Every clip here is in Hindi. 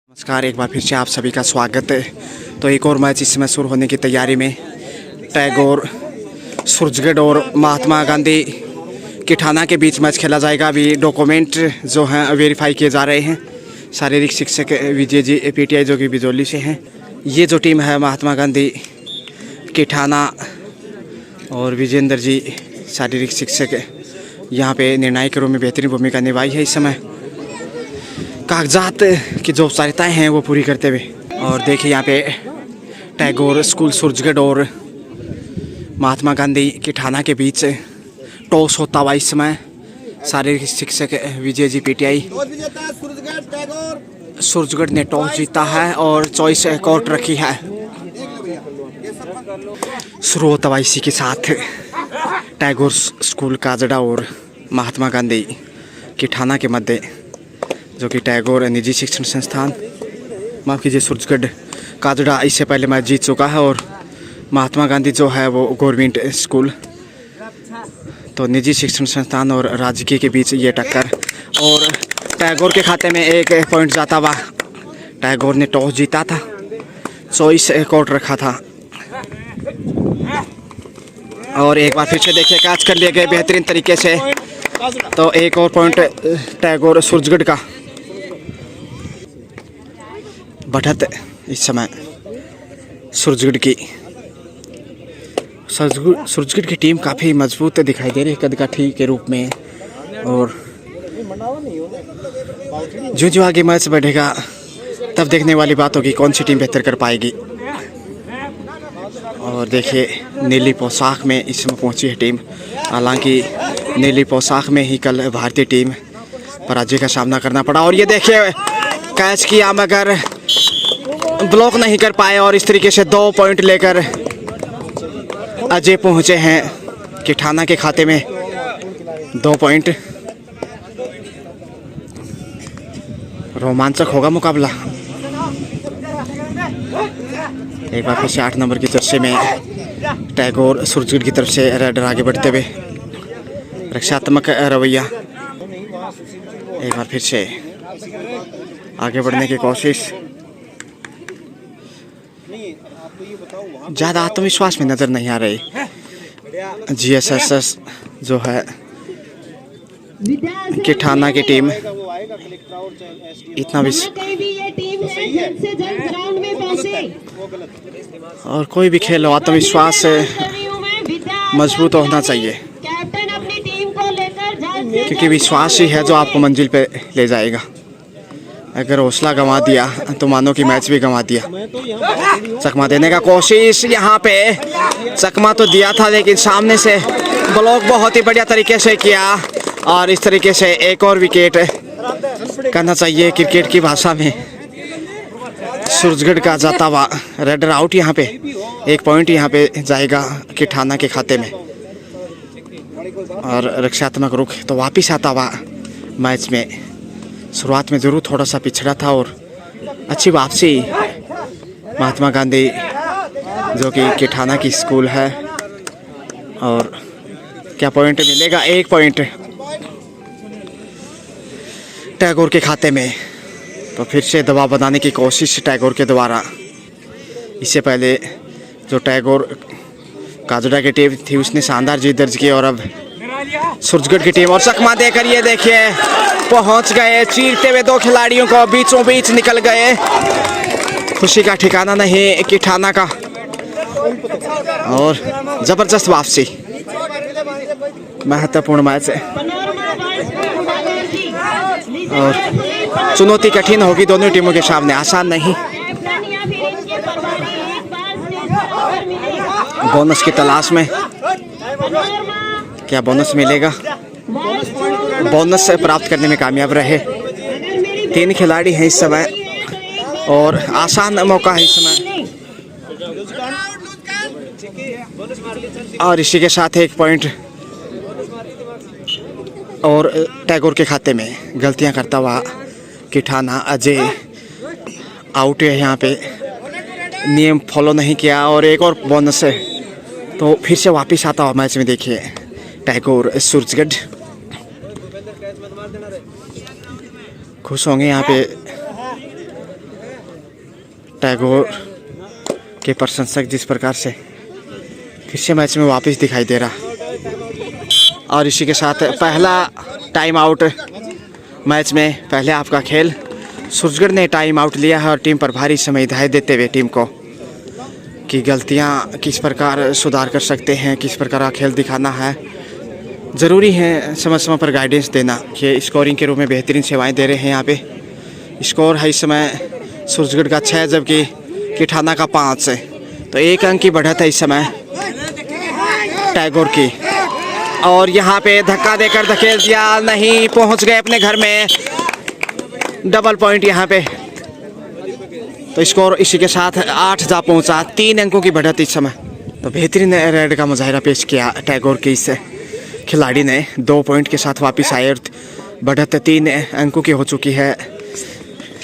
नमस्कार, एक बार फिर से आप सभी का स्वागत है। तो एक और मैच इस समय शुरू होने की तैयारी में। टैगोर सूरजगढ़ और महात्मा गांधी की ठाणा के बीच मैच खेला जाएगा। अभी डॉक्यूमेंट जो हैं वेरीफाई किए जा रहे हैं। शारीरिक शिक्षक विजय जी पीटीआई जो कि बिजौली से हैं। ये जो टीम है महात्मा गांधी की ठाणा और विजेंद्र जी शारीरिक शिक्षक यहाँ पे निर्णायक के रूप में बेहतरीन भूमिका निभाई है। इस समय कागजात की जो औपचारिकताएँ हैं वो पूरी करते हुए। और देखिए यहाँ पे टैगोर स्कूल सूरजगढ़ और महात्मा गांधी की ठाणा के बीच टॉस होता हुआ इस समय। शारीरिक शिक्षक विजय जी पीटीआई सूरजगढ़ ने टॉस जीता है और चॉइस कोर्ट रखी है। शुरू होता हुआ इसी के साथ टैगोर स्कूल काजड़ा और महात्मा गांधी की ठाणा के मध्य, जो कि टैगोर निजी शिक्षण संस्थान, माफ़ कीजिए सूरजगढ़ काजड़ा इससे पहले मैच जीत चुका है और महात्मा गांधी जो है वो गवर्नमेंट स्कूल। तो निजी शिक्षण संस्थान और राजकीय के बीच ये टक्कर और टैगोर के खाते में एक पॉइंट जाता हुआ। टैगोर ने टॉस जीता था, चॉइस कोर्ट रखा था और एक बार फिर से देखिए कैच कर लिए गए बेहतरीन तरीके से। तो एक और पॉइंट टैगोर सूरजगढ़ का। बढ़त इस समय सूरजगढ़ की टीम काफ़ी मजबूत दिखाई दे रही है कदकाठी के रूप में। और जो आगे मैच बढ़ेगा तब देखने वाली बात होगी कौन सी टीम बेहतर कर पाएगी। और देखिए नीली पोशाक में इसमें पहुंची है टीम। हालांकि नीली पोशाक में ही कल भारतीय टीम पराजय का सामना करना पड़ा। और ये देखिए कैच किया मगर ब्लॉक नहीं कर पाए और इस तरीके से 2 पॉइंट लेकर अजय पहुंचे हैं कि ठाणा के खाते में 2 पॉइंट। रोमांचक होगा मुकाबला। एक बार फिर से 8 नंबर की जर्सी में टैगोर सूरजगढ़ की तरफ से रेडर आगे बढ़ते हुए रक्षात्मक रवैया। एक बार फिर से आगे बढ़ने की कोशिश। ज़्यादा आत्मविश्वास में नज़र नहीं आ रही जीएसएसएस जो है कि ठाणा की टीम। इतना भी और कोई भी खेल हो आत्मविश्वास मजबूत होना चाहिए, क्योंकि विश्वास ही है जो आपको मंजिल पे ले जाएगा। अगर हौसला गंवा दिया तो मानो कि मैच भी गंवा दिया। चकमा देने का कोशिश, यहाँ पे चकमा तो दिया था लेकिन सामने से ब्लॉक बहुत ही बढ़िया तरीके से किया। और इस तरीके से एक और विकेट करना चाहिए क्रिकेट की भाषा में। सूरजगढ़ का जाता हुआ रेडर आउट। यहाँ पे 1 पॉइंट यहाँ पे जाएगा कि ठाणा के खाते में। और रक्षात्मक रुख तो वापिस आता हुआ मैच में। शुरुआत में ज़रूर थोड़ा सा पिछड़ा था और अच्छी वापसी महात्मा गांधी जो कि ठाणा की स्कूल है। और क्या पॉइंट मिलेगा? 1 पॉइंट टैगोर के खाते में। तो फिर से दबाव बनाने की कोशिश टैगोर के द्वारा। इससे पहले जो टैगोर काजड़ा की टीम थी उसने शानदार जीत दर्ज की और अब सूरजगढ़ की टीम। और चकमा देकर ये देखिए पहुंच गए, चीरते हुए 2 खिलाड़ियों को बीचों बीच निकल गए। खुशी का ठिकाना नहीं कि ठाणा का। और जबरदस्त वापसी, महत्वपूर्ण मैच है और चुनौती कठिन होगी दोनों टीमों के सामने, आसान नहीं। बोनस की तलाश में, क्या बोनस मिलेगा? बोनस प्राप्त करने में कामयाब रहे। 3 खिलाड़ी हैं इस समय और आसान मौका है इस समय। और इसी के साथ 1 पॉइंट और टैगोर के खाते में। गलतियां करता हुआ कि ठाणा अजय आउट है यहाँ पे, नियम फॉलो नहीं किया। और एक और बोनस है तो फिर से वापस आता हुआ मैच में। देखिए टैगोर सूरजगढ़ खुश होंगे यहाँ पे टैगोर के प्रशंसक जिस प्रकार से फिर से मैच में वापस दिखाई दे रहा। और इसी के साथ पहला टाइम आउट मैच में पहले आपका खेल सूरजगढ़ ने टाइम आउट लिया है और टीम पर भारी समय हिदायत देते हुए टीम को कि गलतियां किस प्रकार सुधार कर सकते हैं, किस प्रकार का खेल दिखाना है। ज़रूरी है समय समय पर गाइडेंस देना कि स्कोरिंग के रूप में बेहतरीन सेवाएं दे रहे हैं। यहाँ पे स्कोर है इस समय सूरजगढ़ का 6 जबकि किठाना का 5 है, तो 1 अंक की बढ़त है इस समय टैगोर की। और यहाँ पे धक्का देकर धकेल दिया, नहीं पहुँच गए अपने घर में, डबल पॉइंट यहाँ पे। तो स्कोर इसी के साथ 8 जा पहुँचा, 3 अंकों की बढ़त इस समय। तो बेहतरीन रेड का मुजाहिरा पेश किया टैगोर के इस खिलाड़ी ने, 2 पॉइंट के साथ वापस आए और बढ़त 3 अंकों की हो चुकी है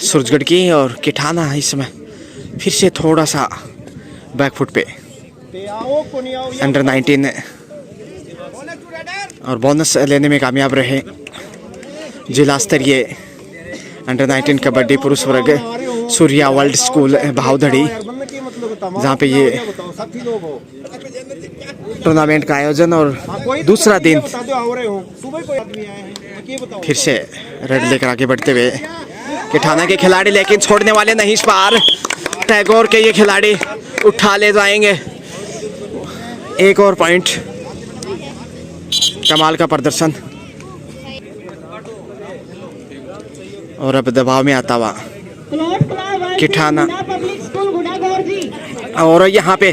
सूरजगढ़ की। और किठाना इस समय फिर से थोड़ा सा बैकफुट पे, अंडर 19 और बोनस लेने में कामयाब रहे। जिला स्तरीय अंडर 19 कबड्डी पुरुष वर्ग सूर्या वर्ल्ड स्कूल भावधड़ी, जहाँ पे ये टूर्नामेंट का आयोजन और दूसरा दिन फिर से रेड लेकर आगे बढ़ते हुए किठाना के खिलाड़ी, लेकिन छोड़ने वाले नहीं इस बार। टैगोर के ये खिलाड़ी उठा ले जाएंगे 1 और पॉइंट। कमाल का प्रदर्शन और अब दबाव में आता हुआ किठाना, और यहाँ पे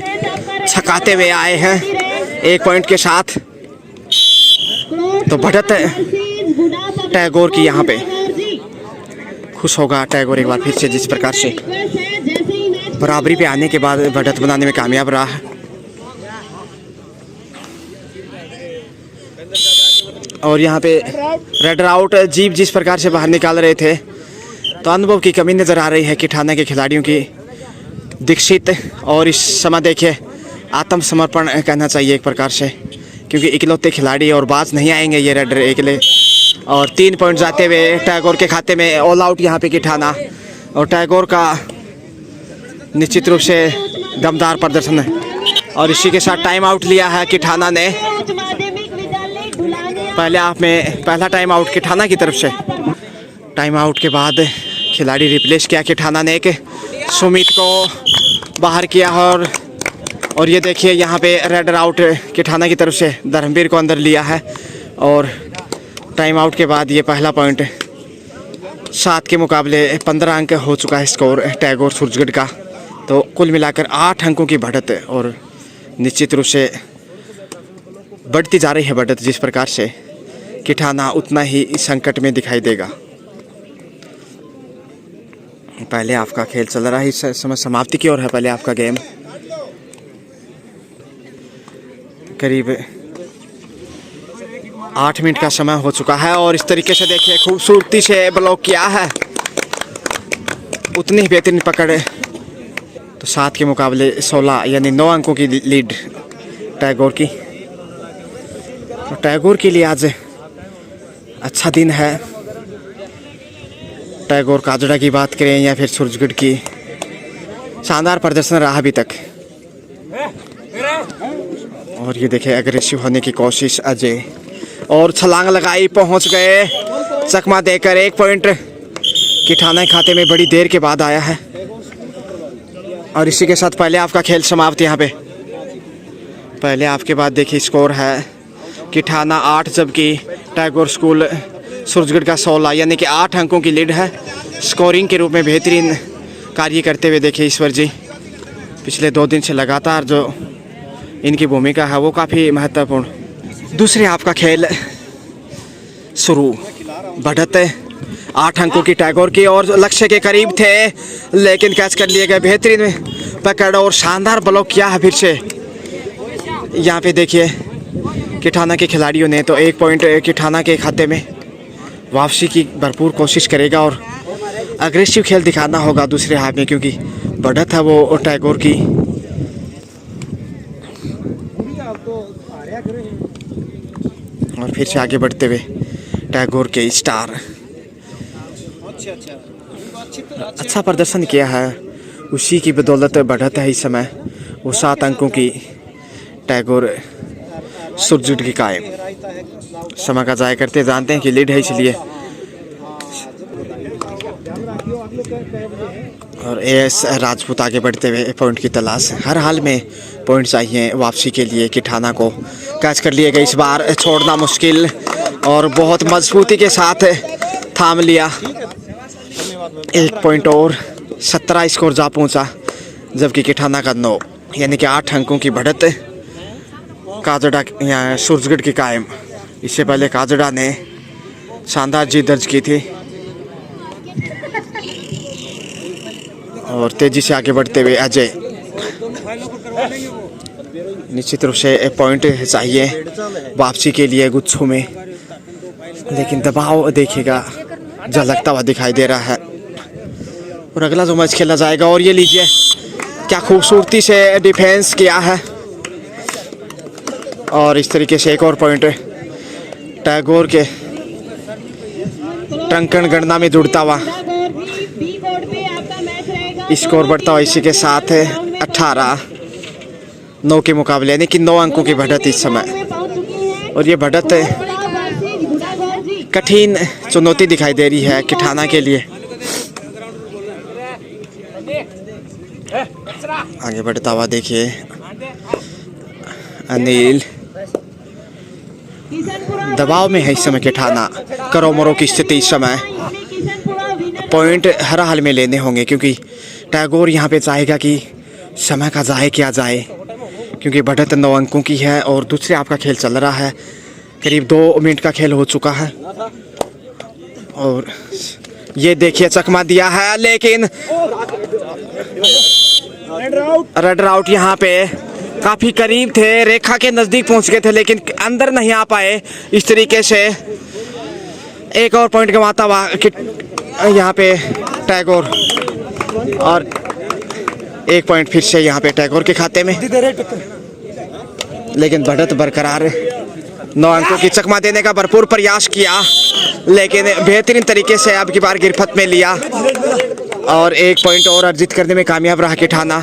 छकाते हुए आए हैं 1 पॉइंट के साथ। तो बढ़त टैगोर की, यहाँ पे खुश होगा टैगोर एक बार फिर से, जिस प्रकार से बराबरी पे आने के बाद बढ़त बनाने में कामयाब रहा है। और यहाँ पे रेड आउट जीप जिस प्रकार से बाहर निकाल रहे थे, तो अनुभव की कमी नज़र आ रही है किठाना के खिलाड़ियों की। दीक्षित और इस समय देखिए आत्मसमर्पण कहना चाहिए एक प्रकार से, क्योंकि इकलौते खिलाड़ी और बाज नहीं आएंगे ये रेड अकेले। और 3 पॉइंट जाते हुए टैगोर के खाते में, ऑल आउट यहाँ पे किठाना। और टैगोर का निश्चित रूप से दमदार प्रदर्शन है। और इसी के साथ टाइम आउट लिया है किठाना ने पहले हाफ में, पहला टाइम आउट किठाना की तरफ से। टाइम आउट के बाद खिलाड़ी रिप्लेस किया किठाना ने, एक सुमित को बाहर किया। और ये देखिए यहाँ पे रेड आउट किठाना की तरफ से धर्मवीर को अंदर लिया है। और टाइम आउट के बाद ये पहला पॉइंट, 7 के मुकाबले 15 अंक हो चुका है स्कोर टैगोर सूरजगढ़ का। तो कुल मिलाकर 8 अंकों की बढ़त है और निश्चित रूप से बढ़ती जा रही है बढ़त। जिस प्रकार से किठाना उतना ही संकट में दिखाई देगा। पहले आपका खेल चल रहा है, इस समय समाप्ति की ओर है पहले आपका गेम। करीब 8 मिनट का समय हो चुका है और इस तरीके से देखिए खूबसूरती से ब्लॉक किया है, उतनी ही बेहतरीन पकड़। तो 7 के मुकाबले 16 यानी 9 अंकों की लीड टैगोर की। तो टैगोर के लिए आज अच्छा दिन है। टैगोर काजड़ा की बात करें या फिर सूरजगढ़ की, शानदार प्रदर्शन रहा अभी तक। और ये देखे एग्रेसिव होने की कोशिश अजय, और छलांग लगाई, पहुंच गए, चकमा देकर 1 पॉइंट किठाना के खाते में बड़ी देर के बाद आया है। और इसी के साथ पहले आपका खेल समाप्त। यहाँ पे पहले आपके बाद देखिए स्कोर है किठाना 8 जबकि टैगोर स्कूल सूरजगढ़ का 16, यानी कि 8 अंकों की लीड है। स्कोरिंग के रूप में बेहतरीन कार्य करते हुए देखिए ईश्वर जी पिछले 2 दिन से लगातार जो इनकी भूमिका है वो काफ़ी महत्वपूर्ण। दूसरे आपका खेल शुरू, बढ़त 8 अंकों की टैगोर की और लक्ष्य के करीब थे लेकिन कैच कर लिए गए। बेहतरीन पकड़ और शानदार ब्लॉक किया है फिर से। यहाँ पे देखिए किठाना के खिलाड़ियों ने तो 1 पॉइंट किठाना के खाते में, वापसी की भरपूर कोशिश करेगा और अग्रेसिव खेल दिखाना होगा दूसरे हाफ में, क्योंकि बढ़त है वो टैगोर की। और फिर से आगे बढ़ते हुए टैगोर के स्टार अच्छा प्रदर्शन किया है। उसी की बदौलत बढ़त है इस समय। वो 7 अंकों की टैगोर सुरजुट की कायम। समय का ज़ाया करते जानते हैं कि लीड है इसलिए। और एएस राजपूत आगे बढ़ते हुए पॉइंट की तलाश। हर हाल में पॉइंट चाहिए वापसी के लिए। किठाना को कैच कर लिया गया, इस बार छोड़ना मुश्किल और बहुत मजबूती के साथ थाम लिया। 1 पॉइंट और 17 स्कोर जा पहुंचा, जबकि किठाना का 9, यानी कि 8 अंकों की बढ़त काजड़ा यहाँ सूरजगढ़ की कायम। इससे पहले काजड़ा ने शानदार जीत दर्ज की थी। और तेजी से आगे बढ़ते हुए अजय। निश्चित रूप से पॉइंट चाहिए वापसी के लिए गुच्छों में, लेकिन दबाव देखिएगा झलकता हुआ दिखाई दे रहा है। और अगला जो मैच खेला जाएगा, और ये लीजिए क्या खूबसूरती से डिफेंस किया है। और इस तरीके से एक और पॉइंट टैगोर के टंकन गणना में जुड़ता हुआ स्कोर बढ़ता हुआ। इसी के साथ 18-9 के मुकाबले, यानी कि 9 अंकों की बढ़त इस समय। और ये बढ़त कठिन चुनौती दिखाई दे रही है किठाना के लिए। आगे बढ़ता हुआ देखिए अनिल, दबाव में है इस समय किठाना। करो मरो की स्थिति इस समय। पॉइंट हर हाल में लेने होंगे, क्योंकि टैगोर यहाँ पे चाहेगा कि समय का ज़ाया किया जाए, क्योंकि बढ़त 9 अंकों की है और दूसरे आपका खेल चल रहा है। करीब 2 मिनट का खेल हो चुका है। और ये देखिए चकमा दिया है, लेकिन रेड आउट। यहाँ पे काफ़ी करीब थे, रेखा के नज़दीक पहुँच गए थे, लेकिन अंदर नहीं आ पाए। इस तरीके से एक और पॉइंट गंवाता हुआ यहाँ पे टैगोर। और 1 पॉइंट फिर से यहाँ पे टैगोर के खाते में, लेकिन बढ़त बरकरार। 9 अंकों की चकमा देने का भरपूर प्रयास किया, लेकिन बेहतरीन तरीके से अब की बार गिरफ्त में लिया। और 1 पॉइंट और अर्जित करने में कामयाब रहा किठाना।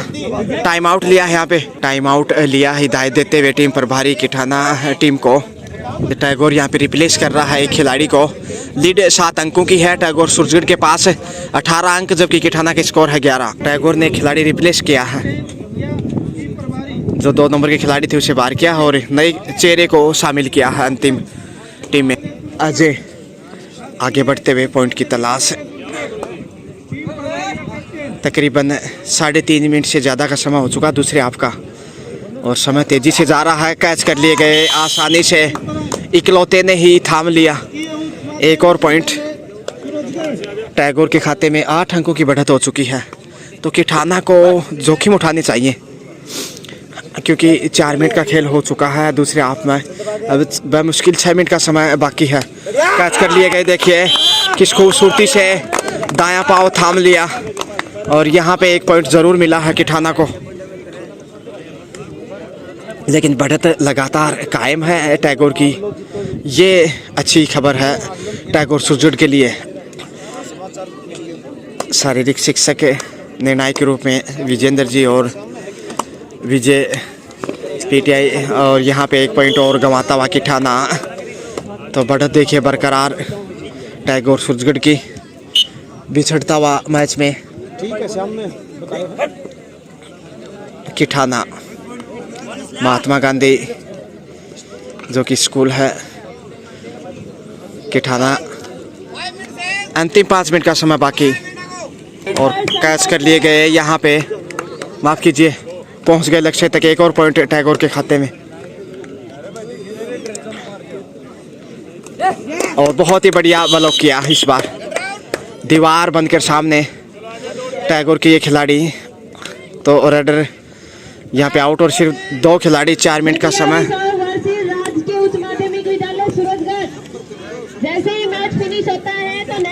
टाइम आउट लिया है यहाँ पे, टाइम आउट लिया, हिदायत देते हुए टीम प्रभारी किठाना टीम को। टैगोर यहाँ पे रिप्लेस कर रहा है एक खिलाड़ी को। लीड 7 अंकों की है टैगोर सूरजगढ़ के पास 18 अंक, जबकि किठाना के स्कोर है 11। टैगोर ने खिलाड़ी रिप्लेस किया है, जो 2 नंबर के खिलाड़ी थे उसे बाहर किया और नए चेहरे को शामिल किया है अंतिम टीम में। अजय आगे बढ़ते हुए पॉइंट की तलाश। तकरीबन 3.5 मिनट से ज़्यादा का समय हो चुका दूसरे हाफ का, और समय तेज़ी से जा रहा है। कैच कर लिए गए आसानी से, इकलौते ने ही थाम लिया। 1 और पॉइंट टैगोर के खाते में। 8 अंकों की बढ़त हो चुकी है, तो किठाना को जोखिम उठानी चाहिए, क्योंकि 4 मिनट का खेल हो चुका है दूसरे हाफ में। अब बमुश्किल 6 मिनट का समय बाकी है। कैच कर लिए गए, देखिए किस खूबसूरती से दायां पाँव थाम लिया। और यहाँ पे 1 पॉइंट ज़रूर मिला है किठाना को, लेकिन बढ़त लगातार कायम है टैगोर की। ये अच्छी खबर है टैगोर सूरजगढ़ के लिए। शारीरिक शिक्षक निर्णायक के रूप में विजेंद्र जी और विजय पीटीआई। और यहाँ पे 1 पॉइंट और गंवाता हुआ किठाना। तो बढ़त देखिए बरकरार टैगोर सूरजगढ़ की। बिछड़ता हुआ मैच में किठाना महात्मा गांधी जो कि स्कूल है किठाना। अंतिम 5 मिनट का समय बाकी, और कैच कर लिए गए यहाँ पे, माफ़ कीजिए, पहुँच गए लक्ष्य तक। 1 और पॉइंट टैगोर के खाते में। और बहुत ही बढ़िया ब्लॉक किया इस बार, दीवार बनकर सामने टैगोर के ये खिलाड़ी। तो रेडर यहाँ पे आउट, और सिर्फ 2 खिलाड़ी। 4 मिनट का समय।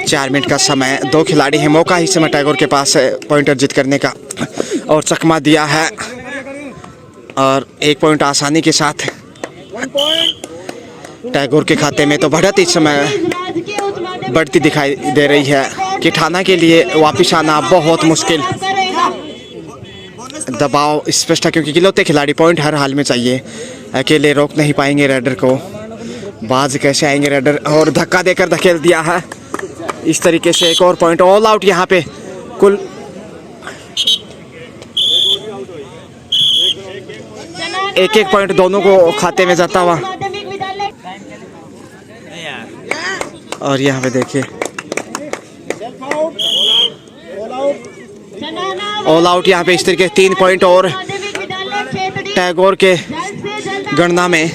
4 मिनट का समय, 2 खिलाड़ी हैं। मौका इस समय टैगोर के पास पॉइंट अर्जित करने का, और चकमा दिया है। और 1 पॉइंट आसानी के साथ टैगोर के खाते में। तो बढ़त इस समय बढ़ती दिखाई दे रही है। किठाना के लिए वापिस आना बहुत मुश्किल। दबाव स्पष्ट है क्योंकि इकलौते खिलाड़ी पॉइंट हर हाल में चाहिए, अकेले रोक नहीं पाएंगे रेडर को। बाज कैसे आएंगे रेडर, और धक्का देकर धकेल दिया है इस तरीके से। एक और पॉइंट, ऑल आउट यहाँ पे। कुल एक एक पॉइंट दोनों को खाते में जाता हुआ। और यहाँ पे देखिए ऑल आउट यहाँ पे इस तरीके 3 पॉइंट और टैगोर के गणना में।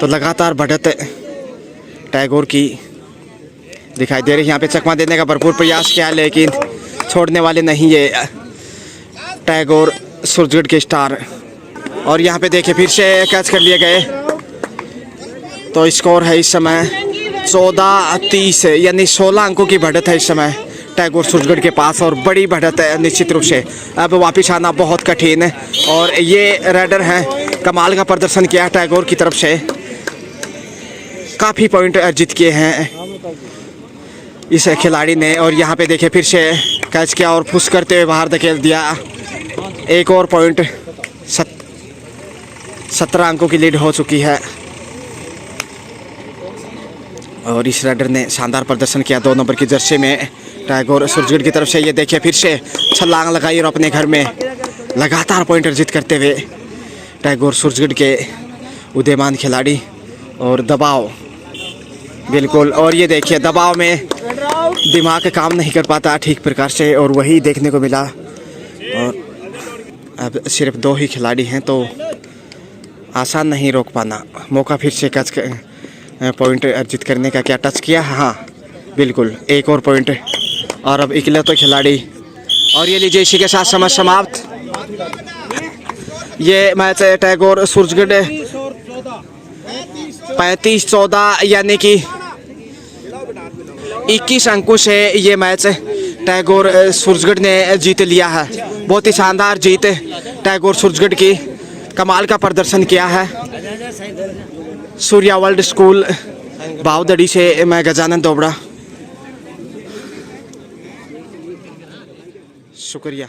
तो लगातार बढ़त टैगोर की दिखाई दे रही। यहाँ पे चकमा देने का भरपूर प्रयास किया लेकिन छोड़ने वाले नहीं ये टैगोर सूरजगढ़ के स्टार। और यहाँ पे देखिए फिर से कैच कर लिए गए। तो स्कोर है इस समय 14-30, यानी 16 अंकों की बढ़त है इस समय टैगोर सूरजगढ़ के पास, और बड़ी बढ़त है निश्चित रूप से। अब वापिस आना बहुत कठिन है, और ये रेडर हैं, कमाल का प्रदर्शन किया टैगोर की तरफ से। काफ़ी पॉइंट अर्जित किए हैं इस खिलाड़ी ने। और यहाँ पे देखिए फिर से कैच किया और पुश करते हुए बाहर धकेल दिया। एक और पॉइंट, 17 अंकों की लीड हो चुकी है। और इस रेडर ने शानदार प्रदर्शन किया 2 नंबर की जर्सी में टैगोर सूरजगढ़ की तरफ से। ये देखिए फिर से छलांग लगाई और अपने घर में लगातार पॉइंट अर्जित करते हुए टैगोर सूरजगढ़ के उदीयमान खिलाड़ी। और दबाव बिल्कुल, और ये देखिए दबाव में दिमाग काम नहीं कर पाता ठीक प्रकार से, और वही देखने को मिला। और अब सिर्फ 2 ही खिलाड़ी हैं तो आसान नहीं रोक पाना। मौका फिर से कैच पॉइंट अर्जित करने का, क्या टच किया? हाँ बिल्कुल, एक और पॉइंट। और अब इकलौते खिलाड़ी। और ये लीजिए इसी के साथ समय समाप्त। ये मैच टैगोर सूरजगढ़ 35-14 यानी कि 21 अंकों से ये मैच टैगोर सूरजगढ़ ने जीत लिया है। बहुत ही शानदार जीत टैगोर सूरजगढ़ की, कमाल का प्रदर्शन किया है। सूर्या वर्ल्ड स्कूल बावदड़ी से मैं गजानन दोबड़ा, शुक्रिया।